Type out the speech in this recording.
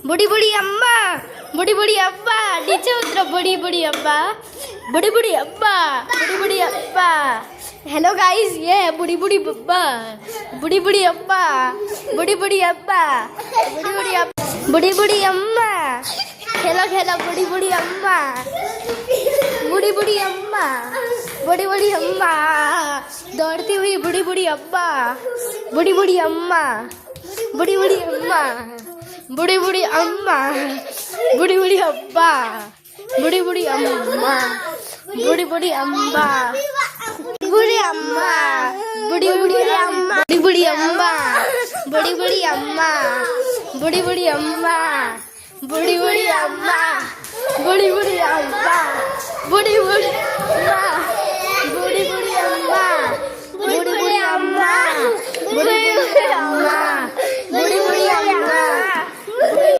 बुढ़ी बुढ़ी अम्मा, बुढ़ी बुढ़ी अब्बा, नीचे उतरो। बुढ़ी बुढ़ी अब्बा, बुढ़ी बुढ़ी अब्बा, बुढ़ी बुढ़ी अब्बा। हेलो गाइस, ये है बुढ़ी बुढ़ी अब्बा, बुढ़ी बुढ़ी अब्बा, बुढ़ी बुढ़ी अब्बा, बुढ़ी बुढ़ी अब्बा, बुढ़ी बुढ़ी अम्मा। खेलो खेलो बुढ़ी बुढ़ी अम्मा, बुढ़ी बुढ़ी अम्मा, बुढ़ी बुढ़ी अम्मा। दौड़ती हुई बुढ़ी बुढ़ी अब्बा, बुढ़ी बुढ़ी अम्मा, बुढ़ी बुढ़ी अम्मा, बुढ़ी बुढ़ी अम्मा, बुढ़ी बुढ़ी अब्बा, बुढ़ी बुढ़ी अम्मा, बुढ़ी बुढ़ी अम्मा, बुढ़ी अम्मा, बुढ़ी बुढ़ी अम्मा, बुढ़ी बुढ़ी अम्मा, बुढ़ी बुढ़ी अम्मा, बुढ़ी बुढ़ी अम्मा, बुढ़ी बुढ़ी अम्मा, बुढ़ी बुढ़ी अम्मा, बुढ़ी बुढ़ी अम्मा, बुढ़ी बुढ़ी अम्मा, बुढ़ी बुढ़ी अम्मा, बुढ़ी बुढ़ी अम्मा।